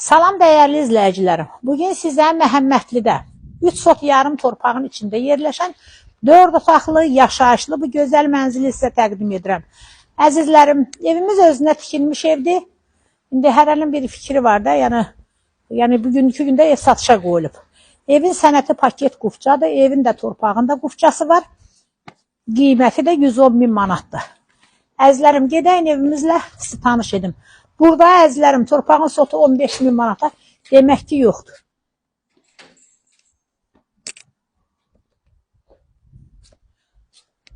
Salam dəyərli izləyicilərim. Bugün sizə Məhəmmədlidə 3 sot yarım torpağın içində yerləşən 4 otaqlı, yaşayışlı bu gözəl mənzili sizə təqdim edirəm. Əzizlərim, evimiz özünə tikilmiş evdir. İndi hərənin bir fikri var da, yəni bugünkü gündə ev satışa qoyulub. Evin sənəti paket qufçadır, evin də torpağında qufçası var. Qiyməti də 110 min manatdır. Əzizlərim, gedəyin evimizlə sizi tanış edim. Burada əzizlərim, torpağın sotu 15 min manata demək ki, yoxdur.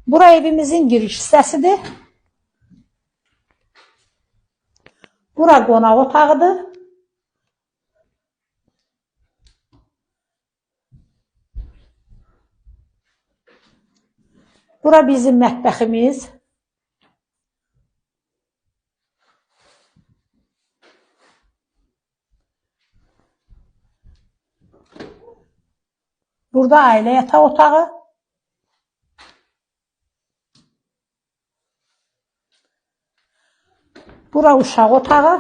Bura evimizin giriş hissəsidir. Bura qonaq otağıdır. Bura bizim mətbəximiz. Burada ailə yataq otağı. Bura uşaq otağı.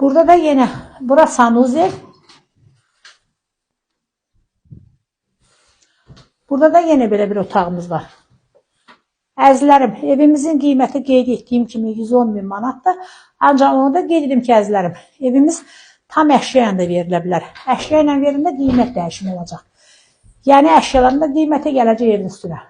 Burada da yenə, bura sanuzel. Burada da yenə belə bir otağımız var. Əzizlərim, evimizin qiyməti qeyd etdiyim kimi 110 min manatdır. Ancaq onu da qeyd edim ki, əzizlərim, evimiz tam əşya ilə də verilə bilər. Əşya ilə verində qiymət dəyişimi olacaq. Yəni əşyaların da qiyməti gələcək evin üstünə.